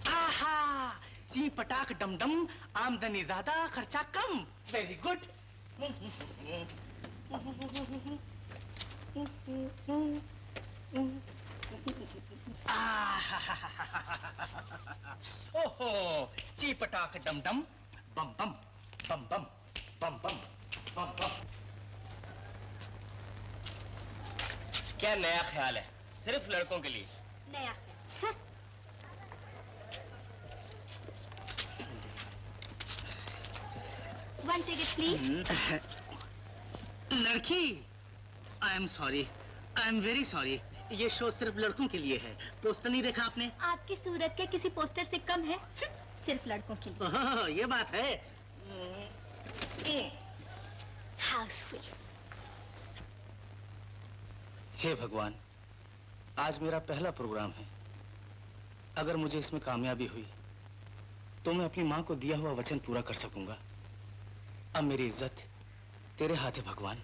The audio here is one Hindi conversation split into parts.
आहा, ची पटाख डमडम, आमदनी ज्यादा खर्चा कम। Very good. ओहो, ची पटाख डमडम, बम बम बम बम बम बम बम बम। क्या नया ख्याल है? सिर्फ लड़कों के लिए नया ख्याल। One ticket, please. लड़की, I am sorry, I am very sorry. ये शो सिर्फ लड़कों के लिए है। पोस्टर नहीं देखा आपने? आपकी सूरत के किसी पोस्टर से कम है। सिर्फ लड़कों के लिए। ओह, ये बात है। How sweet. हे भगवान, आज मेरा पहला प्रोग्राम है। अगर मुझे इसमें कामयाबी हुई तो मैं अपनी माँ को दिया हुआ वचन पूरा कर सकूंगा। अब मेरी इज्जत तेरे हाथ है भगवान।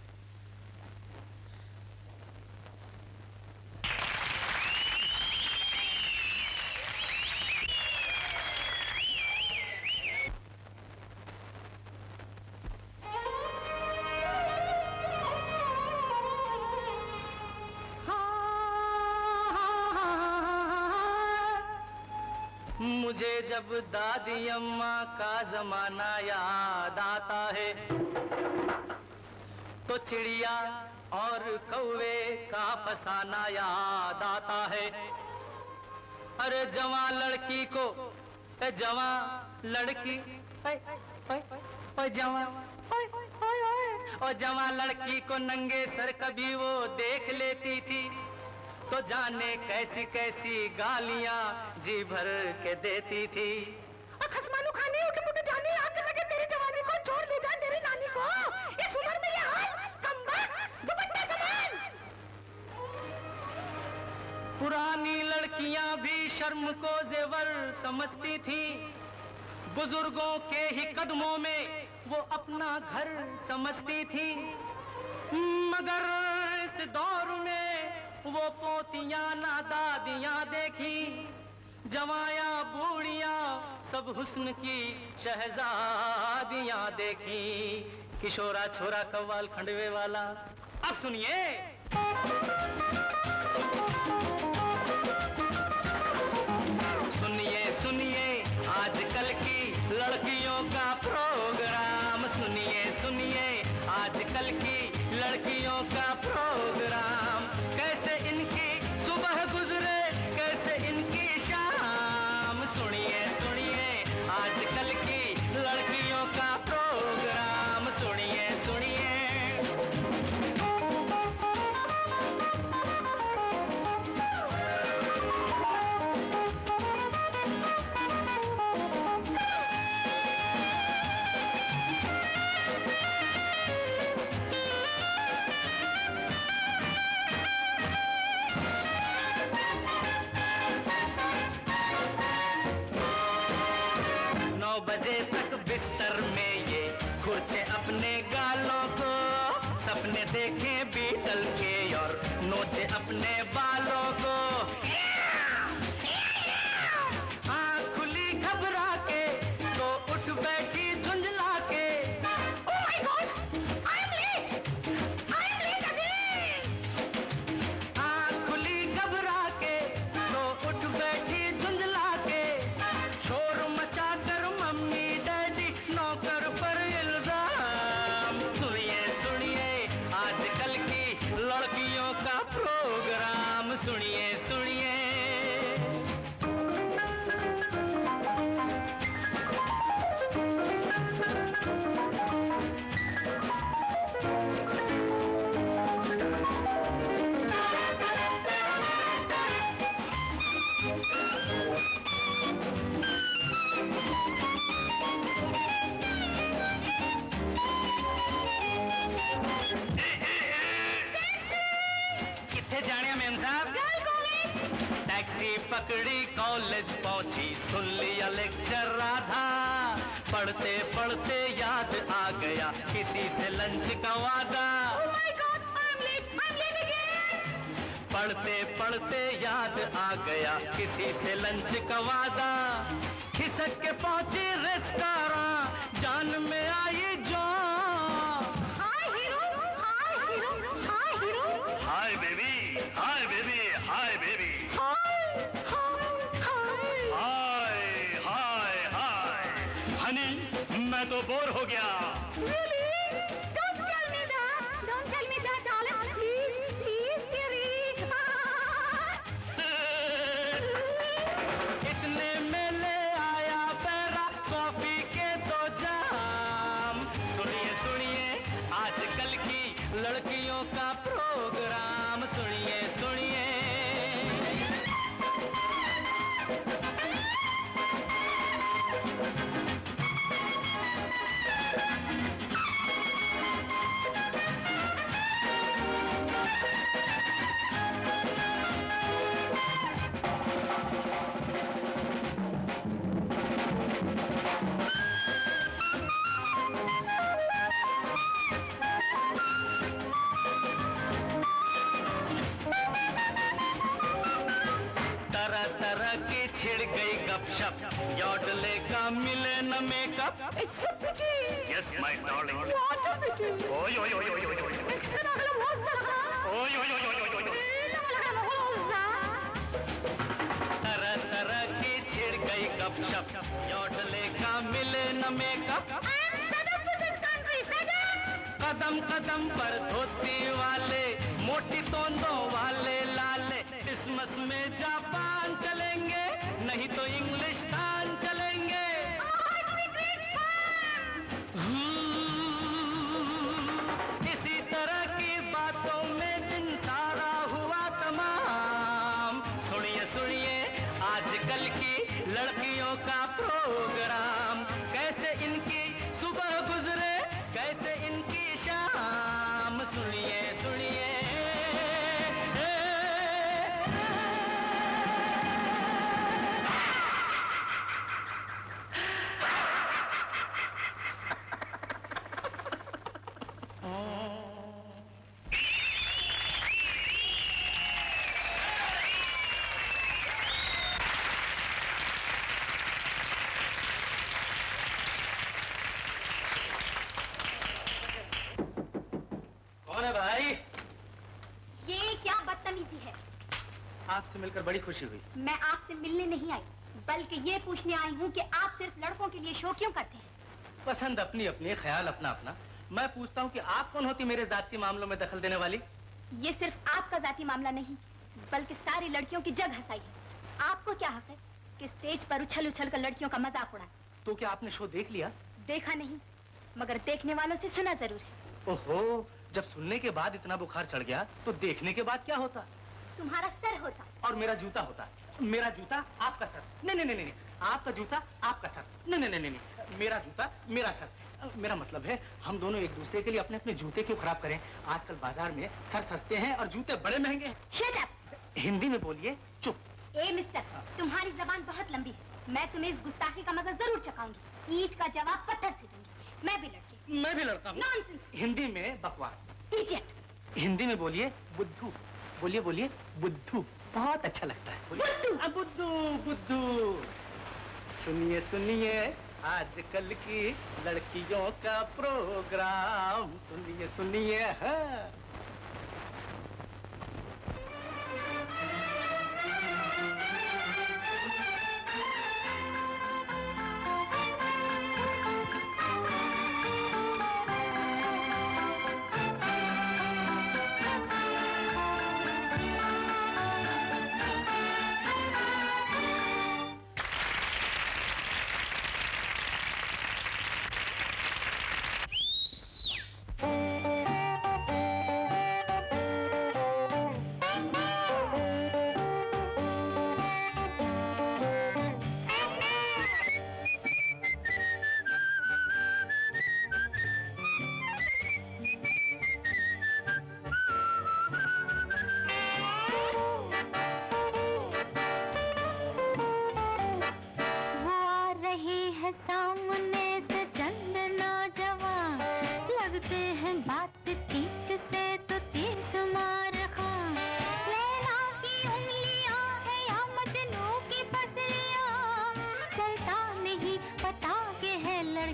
मुझे जब दादी अम्मा का जमाना याद आता है तो चिड़िया और कौवे का फसाना याद आता है। अरे जवान लड़की को जवान लड़की जवान लड़की को नंगे सर कभी वो देख लेती थी तो जाने कैसी कैसी गालियां जी भर के देती थी। खसमानू खाने उठ जाने आग लगे तेरी जवानी को, छोड़ ले जा तेरी नानी को। इस उम्र में ये हाल, कमबख्त, दुपट्टे समान। पुरानी लड़कियां भी शर्म को जेवर समझती थी। बुजुर्गों के ही कदमों में वो अपना घर समझती थी। मगर इस दौर में वो पोतियां ना दादियां देखी, जवाया बूढ़ियां सब हुस्न की शहजादियां देखी। किशोरा छोरा कव्वाल खंडवे वाला। अब सुनिए। सुनिए सुनिए आजकल की लड़कियों का प्रोग्राम। सुनिए सुनिए आजकल की लड़कियों का प्रोग्राम। कैसे इनकी सुबह गुजरे, कैसे इनकी शाम। सुनिए सुनिए आजकल की लड़कियों का प्रोग्राम। सुनिए सुनिए। बजे तक बिस्तर में ये खुरचे अपने गालों को। सपने देखे बीटल्स के और नोचे अपने बालों को। आँख खुली घबरा के तो उठ बैठी झुंझला के। Oh my God! I'm late! I'm late again! आँख खुली घबरा के तो उठ बैठी झुंझला के। शोर मचा कर मम्मी डैडी नौकर पर इल्जाम। सुनिए सुनिए आजकल की लड़कियों का प्रोग्राम। सुनिए सुनिए। टैक्सी पकड़ी कॉलेज पहुंची, सुन लिया लेक्चर राधा। पढ़ते पढ़ते याद आ गया किसी से लंच का वादा। Oh my God! I'm late! I'm पढ़ते पढ़ते याद आ गया किसी से लंच का वादा, खिसक के पहुंची रेस्टोरेंट, जान में आई जो। Hi hero, hi hero, hi hero, hi baby, hi baby, hi baby, hi hi hi hi hi hi. Honey मैं तो बोर हो गया। Really? Don't tell me that. Don't tell me that, darling. Please, please, dearie. इतने में ले आया पैरा कॉफी के 2 जाम। सुनिए सुनिए आजकल की लड़कियों का प्रोग्राम, सुनिए सुनिए। तरह तरह की छिड़ गई गपशप, यौडले का मिले न makeup. It's a pity. Yes, my darling. What a pity. ओय ओय ओय ओय ओय ओय। Ekstra glamouza. ओय ओय ओय ओय ओय ओय। Glamouza. तरह तरह की छिड़ गई गपशप, यौडले का मिले न makeup. I'm fed up with this country. Fed up. कदम कदम पर धोती वाले, मोटी तोंदों वाले लाले, क्रिसमस में जापान चलेंगे, नहीं तो इंग्लिस्तान चलेंगे। इसी तरह की बातों में दिन सारा हुआ तमाम। सुनिए सुनिए आजकल की लड़कियों का प्रोग्राम, कैसे इनकी सुबह गुजरे, कैसे इनकी शाम। सुनिए सुनिए। कौन है भाई? ये क्या बदतमीजी है? आपसे मिलकर बड़ी खुशी हुई। मैं आपसे मिलने नहीं आई, बल्कि ये पूछने आई हूँ कि आप सिर्फ लड़कों के लिए शो क्यों करते हैं? पसंद अपनी अपनी, ख्याल अपना अपना। मैं पूछता हूँ कि आप कौन होती मेरे जाती मामलों में दखल देने वाली? ये सिर्फ आपका जाती मामला नहीं, बल्कि सारी लड़कियों की जग हंसाई है। आपको क्या हक है कि स्टेज पर उछल उछल कर लड़कियों का मजाक उड़ाए? तो क्या आपने शो देख लिया? देखा नहीं, मगर देखने वालों से सुना जरूर है। ओहो, जब सुनने के बाद इतना बुखार चढ़ गया तो देखने के बाद क्या होता? तुम्हारा सर होता। और मेरा जूता होता। मेरा जूता आपका सर। नहीं नहीं नहीं नहीं, आपका जूता आपका सर। नहीं नहीं नहीं नहीं, मेरा जूता मेरा सर। मेरा मतलब है हम दोनों एक दूसरे के लिए अपने अपने जूते क्यों खराब करें? आजकल बाजार में सर सस्ते हैं और जूते बड़े महंगे हैं। Shut up! हिंदी में बोलिए, चुप। ए मिस्टर, तुम्हारी जबान बहुत लंबी है। मैं तुम्हें इस गुस्ताखी का मजा जरूर चखाऊंगी। ईंट का जवाब पत्थर से दूंगी। मैं भी लड़की। मैं भी लड़का हूँ। नॉनसेंस! हिंदी में बकवास। इडियट! हिंदी में बोलिए बुद्धू। बोलिए बोलिए बुद्धू, बहुत अच्छा लगता है। बुद्धू! बुद्धू बुद्धू। सुनिए सुनिए आजकल की लड़कियों का प्रोग्राम, सुनिए सुनिए। हाँ। बात ठीक से तो 30 मार खा, लैला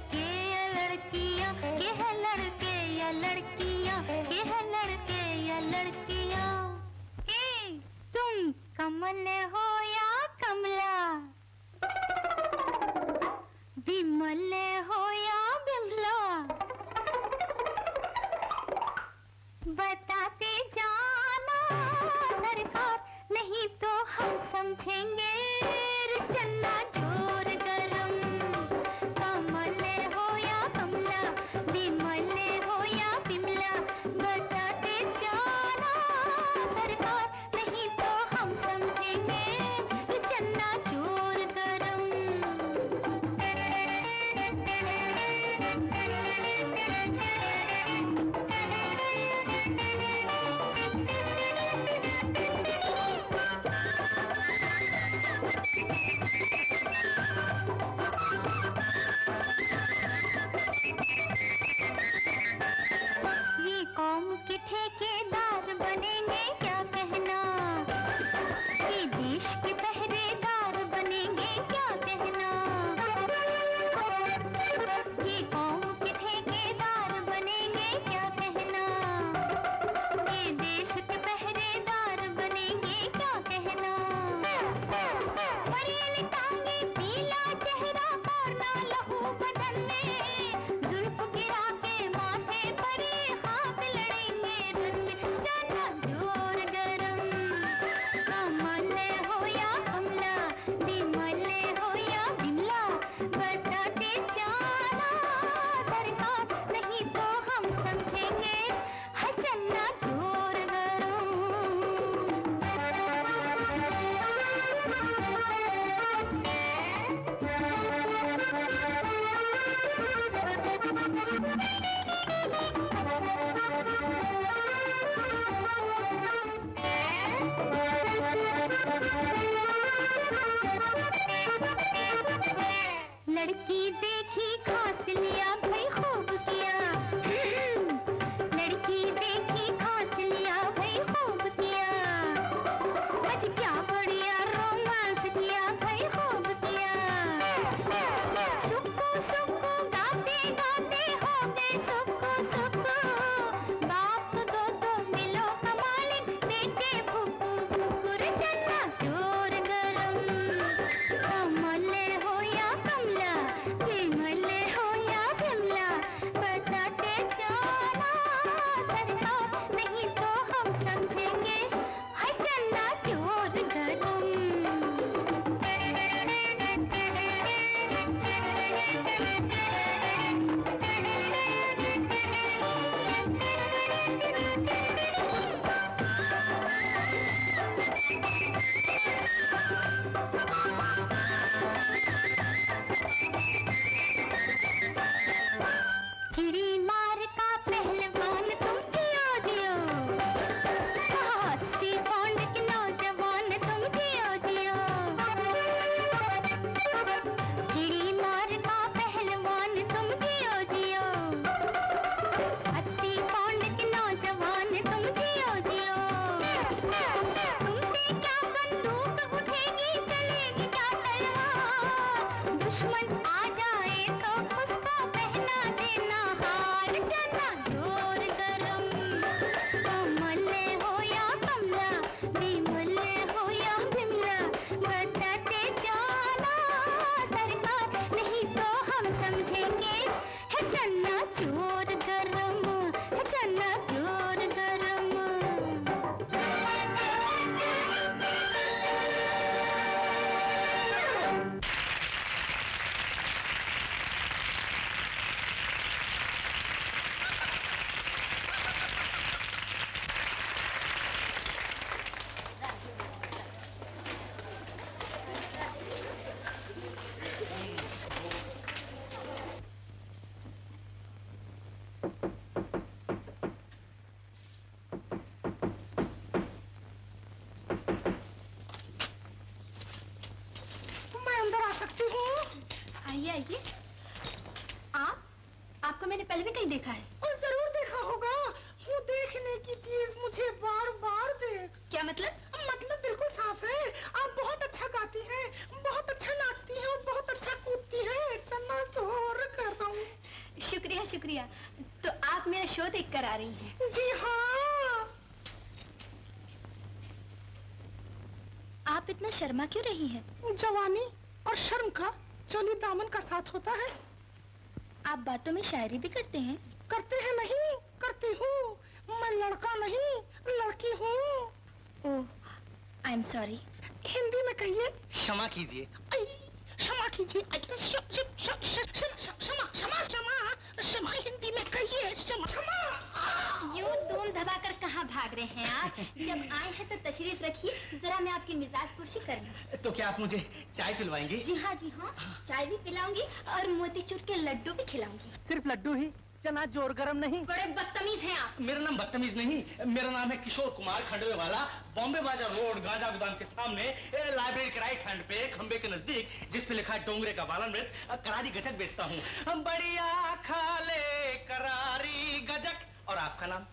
लड़के या लड़कियां, ये है लड़के या लड़कियां, ये है लड़के या लड़कियां। ए, तुम कमल हो या कमला, विमल हो या बिमला, बताते जाना सरकार, नहीं तो हम समझेंगे चन्ना जोर गरम। कमल हो या कमला, विमल हो या बिमला, बताते जाना सरकार, नहीं तो हम समझेंगे चन्ना जोर गरम। ये कौम के ठेकेदार बनेंगे क्या कहना, ये देश के पहरेदार बनेंगे क्या कहना। ये कौम के ठेकेदार बनेंगे क्या कहना, ये देश के पहरेदार बनेंगे क्या कहना। बरेली टांगे पीला चेहरा और ना लहू बदन में, जुल्फ गिरा के माथे पर ये हाथ लड़ेंगे रन में, जाना जोर गरम। कमल हो या कमला, विमल हो या बिमला, बताते जाना सरकार, नहीं तो हम समझेंगे है चन्ना जोर लड़की देखी खास लिया भाई खूब किया, लड़की देखी खास लिया भाई खूब किया, आज क्या बढ़िया रोमांस किया भाई खूब किया। सुक्कू सुक्कू गाते गाते हो गए सुक्कू सुक्कू, बाप को दो मिलो कमालिन, बेटे फुक्कू फुक्कू, रे चन्ना जोर गरम। कमल हो या कमला, विमल हो या बिमला, बताते जाना सरकार, नहीं तो हम समझेंगे है चन्ना जोर गरम। चिड़ी मार का पहलवान तुम जियो जियो, 80 पौंड के नौजवान तुम जियो जियो। चिड़ी मार का पहलवान तुम जियो जियो, 80 पौंड के नौजवान तुम जियो जियो। तुमसे क्या बंदूक उठेगी, चलेगी क्या तलवार, दुश्मन आ जाए तो उसको पहना देना हार, जाना जोर गरम। कमल हो या कमला, विमल हो या बिमला, बताते जाना सरकार, नहीं तो हम समझेंगे है चन्ना जोर गरम, है चन्ना जोर गरम। आइए आइए। आपको मैंने पहले भी कहीं देखा है। और जरूर देखा होगा, वो देखने की चीज मुझे बार बार देख। क्या मतलब? मतलब बिल्कुल साफ है। आप बहुत अच्छा गाती हैं, बहुत अच्छा नाचती हैं और बहुत अच्छा कूदती हैं। चन्ना जोर करम। शुक्रिया शुक्रिया। तो आप मेरा शो देख कर आ रही हैं? जी हाँ। आप इतना शर्मा क्यों रही हैं? जवानी और शर्म का चोली दामन का साथ होता है। आप बातों में शायरी भी करते हैं? करते हैं नहीं, करती हूँ। मैं लड़का नहीं, लड़की हूँ। ओह, आई एम सॉरी। हिंदी में कहिए। क्षमा कीजिए। क्षमा कीजिए। क्षमा क्षमा क्षमा क्षमा हिंदी में कहिए। क्षमा। यूं धूम धमाकर कहाँ भाग रहे हैं आप? जब आए हैं तो तशरीफ रखिए, जरा मैं आपकी मिजाज कुर्सी कर लूं। तो क्या आप मुझे चाय पिलवाएंगे? जी हाँ चाय भी पिलाऊंगी और मोतीचूर के लड्डू भी खिलाऊंगी। सिर्फ लड्डू ही, चना जोर गरम नहीं। बड़े बदतमीज हैं आप। मेरा नाम बदतमीज नहीं, मेरा नाम है किशोर कुमार, खंडवे वाला, बॉम्बे बाजार रोड, गांजा गोदाम के सामने, लाइब्रेरी के राइट हैंड पे, खंबे के नजदीक, जिस पे लिखा है डोंगरे का बालन मृत, करारी गजक बेचता हूँ। हम बढ़िया खा ले करारी गजक। और आपका नाम?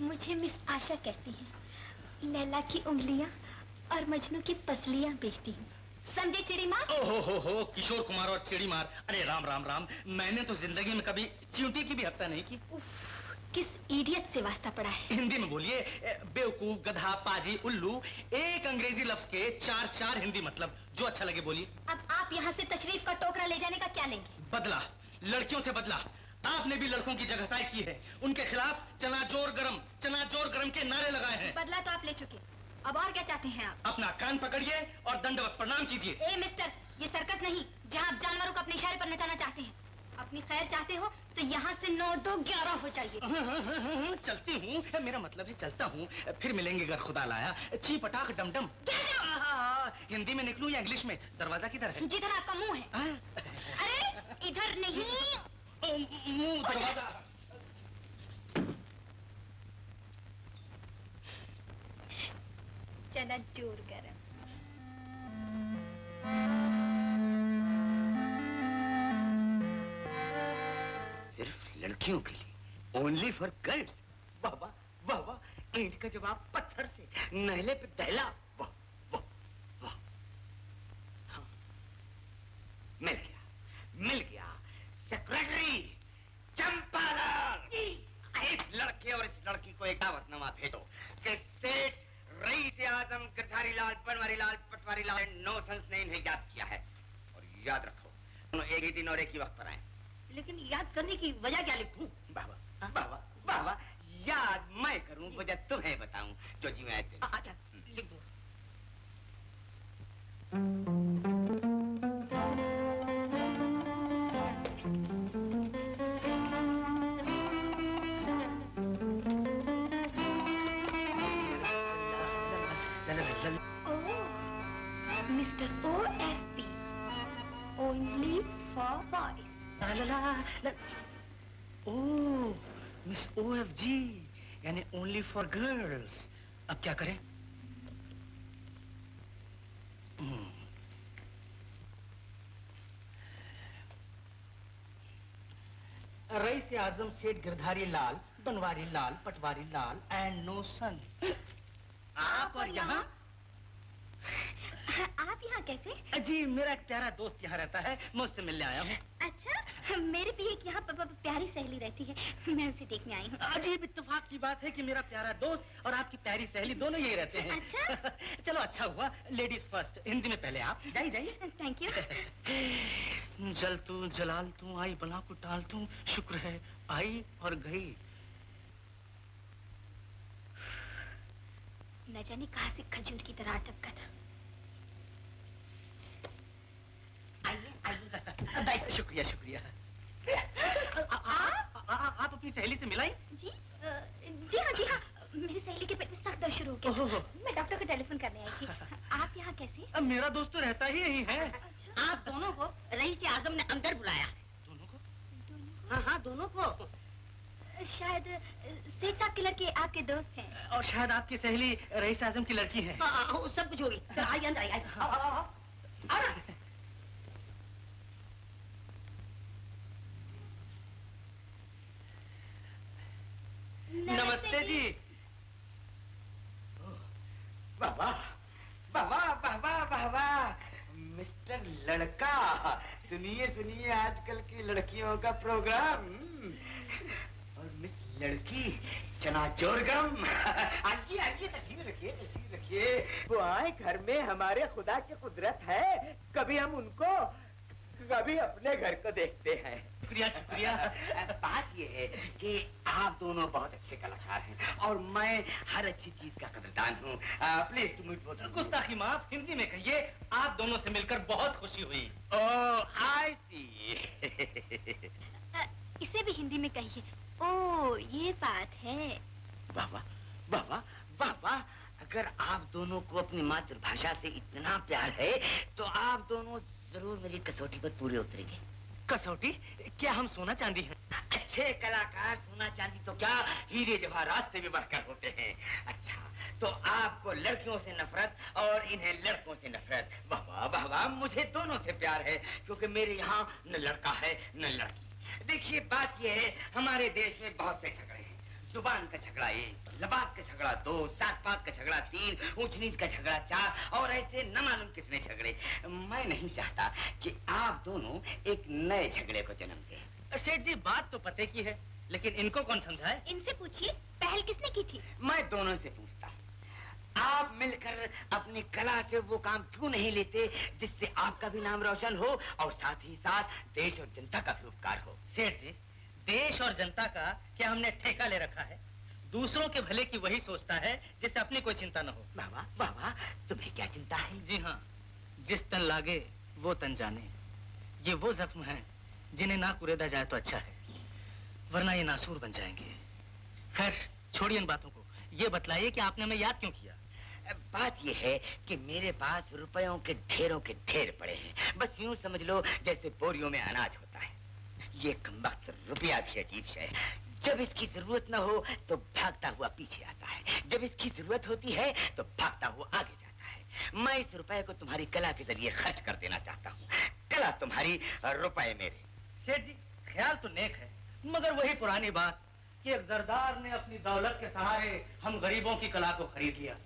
मुझे मिस आशा कहती हैं। लैला की उंगलियां और मजनू की पसलियां बेचती हूँ। समझे चिड़ी मार? ओहो किशोर कुमार और चिड़ी मार। अरे राम राम राम, मैंने तो जिंदगी में कभी चींटी की भी हत्या नहीं की। किस इडियट से वास्ता पड़ा है? हिंदी में बोलिए। बेवकूफ, गधा, पाजी, उल्लू, एक अंग्रेजी लफ्ज के चार हिंदी मतलब। जो अच्छा लगे बोलिए। अब आप यहाँ से तशरीफ का टोकरा ले जाने का क्या लेंगे? बदला, लड़कियों से बदला। आपने भी लड़कों की जगहसाई की है, उनके खिलाफ चना जोर गरम के नारे लगाए हैं। बदला तो आप ले चुके, अब और क्या चाहते हैं आप? अपना कान पकड़िए और दंडवत प्रणाम कीजिए। ए मिस्टर, ये सर्कस नहीं जहाँ आप जानवरों को अपने इशारे पर नचाना चाहते हैं। अपनी खैर चाहते हो तो यहाँ से 9 2 11 हो जाइए। चलती हूँ, मेरा मतलब है चलता हूँ, फिर मिलेंगे अगर खुदा लाया। ची पटाख डमडम। हिंदी में निकलूं या इंग्लिश में? दरवाजा किधर है? जिधर आपका मुंह है। अरे इधर नहीं, मुंह दरवाजा। चना जोर गरम। सिर्फ लड़कियों के लिए, ओनली फॉर गर्ल्स। वाह वाह वाह वाह, ईंट का जवाब पत्थर से, नहले पे दहला। वाह वाह वाह। हाँ, मिल गया सेक्रेटरी चंपालाल। इस लड़के और इस लड़की को एक दावतनामा भेजो कि सेठ रईस आजम गिरधारी लाल, बनवारी लाल, पटवारी लाल नो सेंस ने इन्हें याद किया है। और याद रखो, दोनों एक ही दिन और एक ही वक्त पर आए। लेकिन याद करने की वजह क्या लिखूं? बाबा बाबा बाबा, याद मैं करूं, वजह तुम्हें बताऊं, जो जी मैं। अच्छा लिख दो। Mister OFP, only for boys. Oh, miss OFG, यानी ओनली फॉर गर्ल्स। अब क्या करें? रईस आजम सेठ गिरधारी लाल, बनवारी लाल, पटवारी लाल एंड नो सन। आप और यहाँ? आप यहाँ कैसे? जी मेरा एक प्यारा दोस्त यहाँ रहता है, मैं उससे मिलने आया हूँ। अच्छा, मेरे भी एक यहाँ प्यारी सहेली रहती है, मैं उसे देखने आई हूँ। अजीब इत्तेफाक की बात है कि मेरा प्यारा दोस्त और आपकी प्यारी सहेली दोनों यही रहते हैं। अच्छा? चलो अच्छा हुआ, लेडीज फर्स्ट। हिंदी में पहले आप। जाइए। Thank you. जल तू जलाल तू आई बला को टाल तू, शुक्र है आई और गई। न जाने कहाँ से खजूर की तरह अटका था। आइए। शुक्रिया। आप अपनी सहेली से मिलाई? जी हाँ, मेरी सहेली के पेट में सख्त दर्द शुरू हो गया। मैं डॉक्टर को टेलीफोन करने आई थी। आप यहाँ कैसे? मेरा दोस्त तो रहता ही यही है। अच्छा? आप दोनों को रईस आजम ने अंदर बुलाया। दोनों को? हाँ, दोनों को। शायद सेठ साहब के लड़के आपके दोस्त हैं। और शायद आपकी सहेली रईस आजम की लड़की है। सब कुछ होगी। आइए अंदर आइए। आओ ना। नमस्ते जी। बाबा लड़का। सुनिए सुनिए आजकल की लड़कियों का प्रोग्राम। और मिस लड़की चनाचोर गरम। आइए आइए, तस्वीर रखिए, तस्वीर रखिए। वो आए घर में, हमारे खुदा की कुदरत है, कभी हम उनको कभी अपने घर को देखते हैं। शुक्रिया शुक्रिया। बात ये है कि आप दोनों बहुत अच्छे कलाकार हैं और मैं हर अच्छी चीज का कदरदान हूँ। प्लीज तुम मुझे गुस्ताखी माफ, हिंदी में कहिए। आप दोनों से मिलकर बहुत खुशी हुई। ओह आई सी। इसे भी हिंदी में कहिए। ओ ये बात है। वाह वाह वाह वाह वाह वाह। अगर आप दोनों को अपनी मातृभाषा से इतना प्यार है तो आप दोनों जरूर मेरी कसौटी पर पूरे उतरेंगे। कसौटी? क्या हम सोना चांदी हैं? अच्छे कलाकार सोना चांदी तो क्या, हीरे जवाहरात से भी बढ़कर होते हैं। अच्छा, तो आपको लड़कियों से नफरत और इन्हें लड़कों से नफरत। वाह वाह वाह वाह, मुझे दोनों से प्यार है क्योंकि मेरे यहाँ न लड़का है न लड़की। देखिए बात यह है, हमारे देश में बहुत से झगड़े हैं। जुबान का झगड़ा 1, लबात का झगड़ा 2, सात पात का झगड़ा 3, ऊंच नीच का झगड़ा 4 और ऐसे न मालूम कितने झगड़े। मैं नहीं चाहता कि आप दोनों एक नए झगड़े को जन्म दें। सेठ जी बात तो पते की है, लेकिन इनको कौन समझाए? इनसे पूछिए, पहल किसने की थी? मैं दोनों से पूछता हूँ। आप मिलकर अपनी कला से वो काम क्यों नहीं लेते जिससे आपका भी नाम रोशन हो और साथ ही साथ देश और जनता का भी उपकार हो। सेठ जी, देश और जनता का क्या हमने ठेका ले रखा है? दूसरों के भले की वही सोचता है जिससे अपनी कोई चिंता न हो। बाबा बाबा, तुम्हें क्या चिंता है? जी हाँ, जिस तन लागे वो तन जाने। ये वो जख्म है जिन्हें ना कुरेदा जाए तो अच्छा है, वरना ये नासूर बन जाएंगे। खैर छोड़िए इन बातों को, ये बतलाइए कि आपने हमें याद क्यों किया? बात ये है कि मेरे पास रुपयों के ढेर पड़े हैं। बस यूं समझ लो जैसे बोरियों में अनाज होता है। ये कमबख्त रुपया भी अजीब है। जब इसकी जरूरत न हो तो भागता हुआ पीछे आता है, जब इसकी जरूरत होती है तो भागता हुआ आगे जाता है। मैं इस रुपए को तुम्हारी कला के जरिए खर्च कर देना चाहता हूँ। कला तुम्हारी, रुपए मेरे। सेठ जी ख्याल तो नेक है, मगर वही पुरानी बात कि एक जरदार ने अपनी दौलत के सहारे हम गरीबों की कला को खरीद लिया।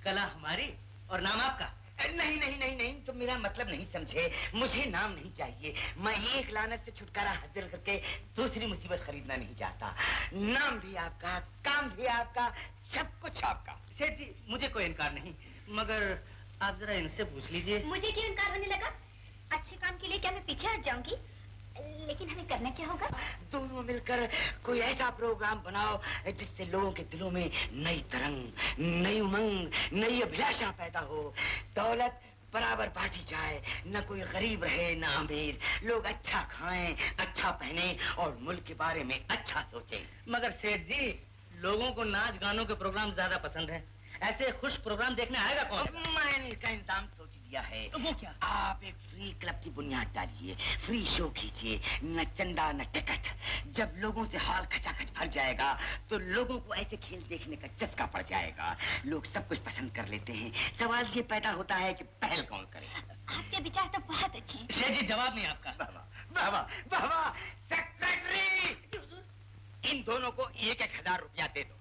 कला हमारी और नाम आपका। नहीं नहीं नहीं नहीं, तुम मेरा मतलब नहीं समझे। मुझे नाम नहीं चाहिए। मैं एक लानत से छुटकारा हासिल करके दूसरी मुसीबत खरीदना नहीं चाहता। नाम भी आपका, काम भी आपका, सब कुछ आपका। सेठ जी मुझे कोई इनकार नहीं, मगर आप जरा इनसे पूछ लीजिए। मुझे क्यों इनकार होने लगा? अच्छे काम के लिए क्या मैं पीछे हट जाऊंगी? लेकिन हमें करना क्या होगा? दोनों मिलकर कोई ऐसा प्रोग्राम बनाओ जिससे लोगों के दिलों में नई तरंग, नई उमंग, नई अभिलाषा पैदा हो। दौलत बराबर बांटी जाए, न कोई गरीब रहे न अमीर। लोग अच्छा खाएं, अच्छा पहने और मुल्क के बारे में अच्छा सोचें। मगर सेठ जी, लोगों को नाच गानों के प्रोग्राम ज्यादा पसंद हैं। ऐसे खुश प्रोग्राम देखने आएगा कौन? मैंने इसका इंतजाम सोच लिया है। वो क्या? आप एक फ्री क्लब की बुनियाद डालिए, फ्री शो कीजिए, न चंदा न टिकट। जब लोगों से हॉल खचाखच भर जाएगा तो लोगों को ऐसे खेल देखने का चस्का पड़ जाएगा। लोग सब कुछ पसंद कर लेते हैं। सवाल ये पैदा होता है कि पहल कौन करे। आपके विचार तो बहुत अच्छे हैं। सेठ जी जवाब नहीं आपका। बाबा बाबा, सेक्रेटरी, इन दोनों को 1,000 रुपया दे दो।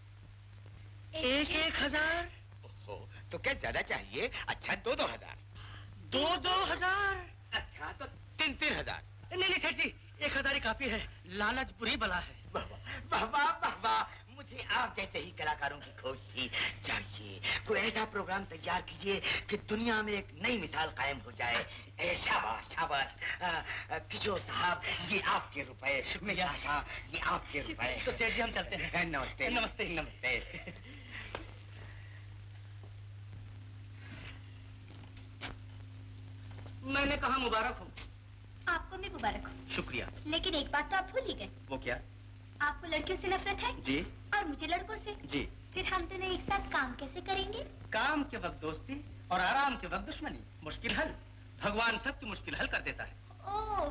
1,000? ओहो, तो क्या ज्यादा चाहिए? अच्छा 2,000। 2,000? अच्छा तो 3,000। नहीं नहीं सेठ जी, 1,000 ही काफी है। लालच बुरी बला है। बाबा बाबा, मुझे आप जैसे ही कलाकारों की खोज थी। जाइए कोई ऐसा प्रोग्राम तैयार कीजिए कि दुनिया में एक नई मिसाल कायम हो जाए। शाबाश शाबाश। किशोर साहब, ये आपके रुपए। शुक्रिया, ये आपके रुपए। तो सेठ जी हम चलते हैं। नमस्ते नमस्ते नमस्ते। मैंने कहा मुबारक हो। आपको भी मुबारक हो। शुक्रिया। लेकिन एक बात तो आप भूल ही गए। वो क्या? आपको लड़कियों से नफरत है जी और मुझे लड़कों से। जी। फिर हम दोनों एक साथ काम कैसे करेंगे? काम के वक्त दोस्ती और आराम के वक्त दुश्मनी। मुश्किल हल। भगवान सबकी मुश्किल हल कर देता है। ओह,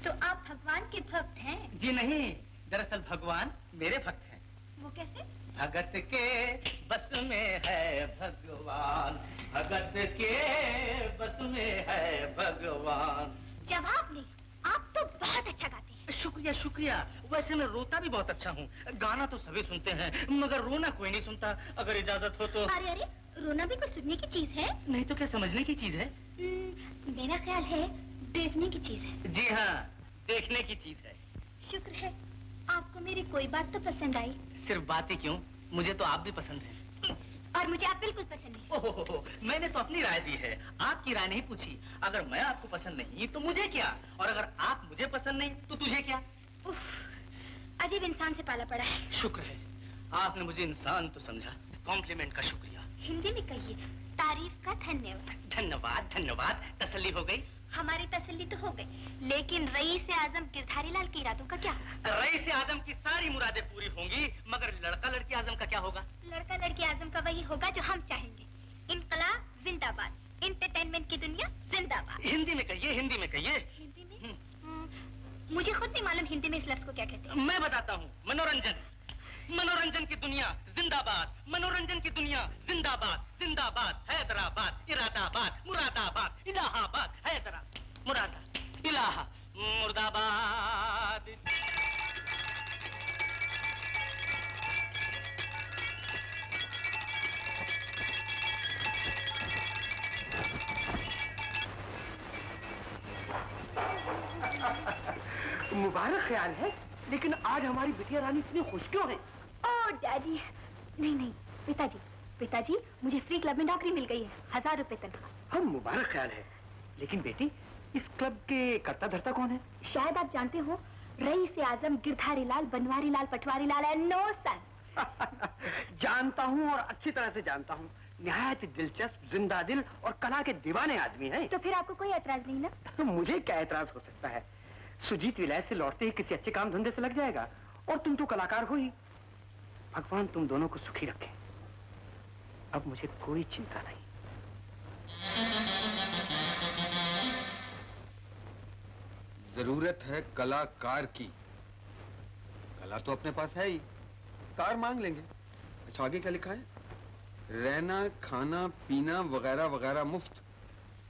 तो आप भगवान के भक्त हैं? जी नहीं, दरअसल भगवान मेरे भक्त हैं। वो कैसे? भगत के बस में है भगवान, भगत के बस में है भगवान। जवाब नहीं, आप तो बहुत अच्छा गाते हैं। शुक्रिया शुक्रिया। वैसे मैं रोता भी बहुत अच्छा हूँ। गाना तो सभी सुनते हैं मगर रोना कोई नहीं सुनता। अगर इजाजत हो तो। अरे अरे, रोना भी कोई सुनने की चीज है? नहीं तो क्या समझने की चीज है? मेरा ख्याल है देखने की चीज है। जी हाँ, देखने की चीज है। शुक्र है आपको मेरी कोई बात तो पसंद आई। सिर्फ बातें क्यों, मुझे तो आप भी पसंद है। और मुझे आप बिल्कुल पसंद नहीं। ओहो, मैंने तो अपनी राय दी है, आपकी राय नहीं पूछी। अगर मैं आपको पसंद नहीं तो मुझे क्या, और अगर आप मुझे पसंद नहीं तो तुझे क्या। उफ, अजीब इंसान से पाला पड़ा है। शुक्र है आपने मुझे इंसान तो समझा। कॉम्प्लीमेंट का शुक्रिया। हिंदी में कहिए, तारीफ का धन्यवाद। धन्यवाद धन्यवाद, तसल्ली हो गई। हमारी तसल्ली तो हो गई, लेकिन रईस आजम गिरधारी लाल की इरादों का क्या? रईस आजम की सारी मुरादें पूरी होंगी, मगर लड़का लड़की आजम का क्या होगा? लड़का लड़की आजम का वही होगा जो हम चाहेंगे। इनकलाब जिंदाबाद, एंटरटेनमेंट की दुनिया जिंदाबाद। हिंदी में कहिए, हिंदी में कहिए। हिंदी में मुझे खुद नहीं मालूम हिंदी में इस लफ्ज को क्या कहते हैं। मैं बताता हूँ, मनोरंजन। मनोरंजन की दुनिया जिंदाबाद, मनोरंजन की दुनिया जिंदाबाद। जिंदाबाद हैदराबाद, इरादाबाद, मुरादाबाद, इलाहाबाद, हैदराबाद, मुरादा, इलाहा, मुर्दाबाद। मुबारक ख्याल है, लेकिन आज हमारी बिटिया रानी इतनी खुश क्यों है? ओह डैडी, नहीं पिताजी, पिताजी मुझे फ्री क्लब में नौकरी मिल गई है, 1000 रुपए तनख्वाह। हम मुबारक ख्याल है, लेकिन बेटी इस क्लब के कर्ता धर्ता कौन है? शायद आप जानते हो, रईस आजम गिरधारी लाल, बनवारी लाल, पटवारी लाल है। नो सन। जानता हूँ और अच्छी तरह से जानता हूँ। निहायत दिलचस्प, जिंदा दिल और कला के दीवाने आदमी है। तो फिर आपको कोई एतराज नहीं ना? मुझे क्या एतराज हो सकता है? सुजीत विलायत से लौटते ही किसी अच्छे काम धंधे से लग जाएगा, और तुम तो कलाकार हो ही। भगवान तुम दोनों को सुखी रखे। अब मुझे कोई चिंता नहीं। जरूरत है कलाकार की। कला तो अपने पास है ही, कार मांग लेंगे। अच्छा आगे क्या लिखा है? रहना खाना पीना वगैरह वगैरह मुफ्त।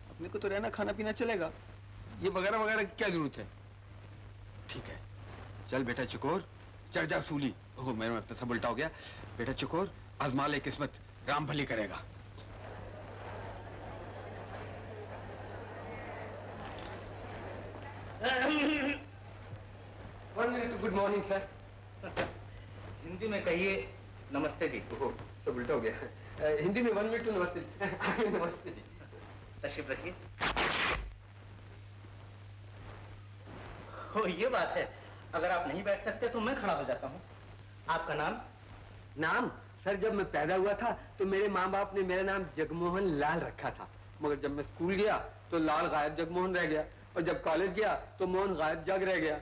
अपने को तो रहना खाना पीना चलेगा, ये वगैरह वगैरह की क्या जरूरत है? ठीक है, चल बेटा चकोर, चढ़ जा सूली। ओह मेरा सब उल्टा हो गया। बेटा चकोर, आजमा ले किस्मत, राम भली करेगा। Good morning sir. हिंदी में कहिए नमस्ते जी। ओह सब उल्टा हो गया। हिंदी में 1 मिनट टू नमस्ते। नमस्ते जी। तशरीफ रखिए। हो ये बात है, अगर आप नहीं बैठ सकते तो मैं खड़ा हो जाता हूँ। आपका नाम? नाम? सर जब मैं पैदा हुआ था तो मेरे माँ बाप ने मेरा नाम जगमोहन लाल रखा था, मगर जब मैं स्कूल गया तो लाल गायब जगमोहन रह गया, और जब कॉलेज गया तो मोहन गायब जग रह गया।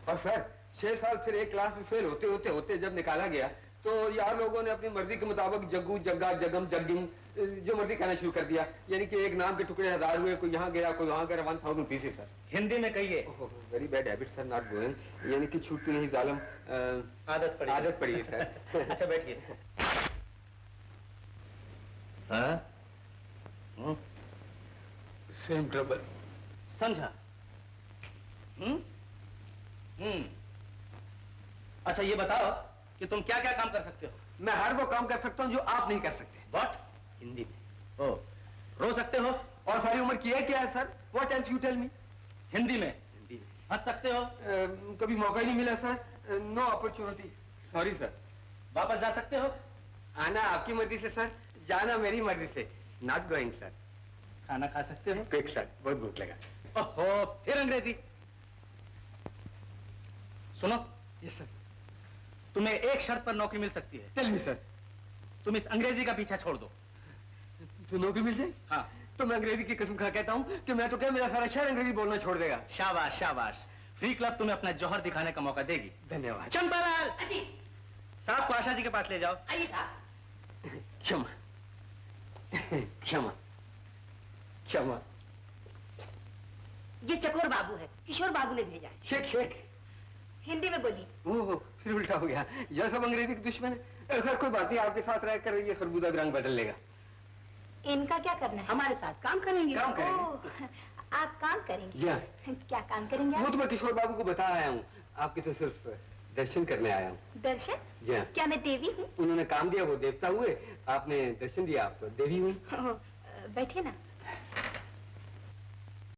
और सर 6 साल फिर एक क्लास में फेल होते होते जब निकाला गया तो यार लोगों ने अपनी मर्जी के मुताबिक जग्गू जग्गा जगम जग्गिंग जो मर्जी कहना शुरू कर दिया, यानी कि एक नाम के टुकड़े 1000 हुए, कोई यहाँ गया कोई वहाँ गया, 1000 पीसेस सर। हिंदी में कहिए। Very bad habit sir, not going, यानी कि छूटती नहीं जालम, आदत पड़ी है सर। अच्छा बैठिए। हाँ? Same trouble. समझा? अच्छा ये बताओ कि तुम क्या क्या काम कर सकते हो? मैं हर वो काम कर सकता हूँ जो आप नहीं कर सकते। व्हाट? हिंदी में। ओ, रो सकते हो? और सारी उम्र किया क्या है sir? What else you tell me? Hindi में। हंस सकते हो? कभी मौका ही नहीं मिला sir, no opportunity, sorry sir. वापस जा सकते हो? आना आपकी मर्जी से सर, जाना मेरी मर्जी से, नॉट गोइंग सर। खाना खा सकते हो? क्विक सर, बहुत भूख लगा। ओहो, फिर अंग्रेजी। सुनो। Yes sir. तुम्हें एक शर्त पर नौकरी मिल सकती है। Tell me sir. तुम इस अंग्रेजी का पीछा छोड़ दो। तो नौकरी मिल जाए? हाँ। तो मैं अंग्रेजी की कसम खा कहता हूँ कि मैं तो क्या मेरा सारा शहर अंग्रेजी बोलना छोड़ देगा। शाबाश शाबाश। फ्री क्लब तुम्हें अपना जौहर दिखाने का मौका देगी। धन्यवाद। चंपालाल, साहब को आशा जी के पास ले जाओ। आइए साहब। क्षमा क्षमा क्षमा। ये चकोर बाबू है, किशोर बाबू ने भेजा है। शेख शेख। हिंदी में बोली। ओह फिर उल्टा हो गया, यह सब अंग्रेजी के दुश्मन है। खैर कोई बात नहीं, आपके साथ रहकर ये खरबूजा रंग बदल लेगा। इनका क्या करना है? हमारे साथ काम करेंगे। काम करेंगे। ओह, आप काम करेंगे? जी हाँ। क्या काम करेंगे वो आप? तो मैं किशोर बाबू को बता आया हूँ, आपके तो सिर्फ दर्शन करने आया हूँ। दर्शन? जी हाँ। क्या मैं देवी हूँ? उन्होंने काम दिया वो देवता हुए, आपने दर्शन दिया आप तो देवी हुई। बैठे ना।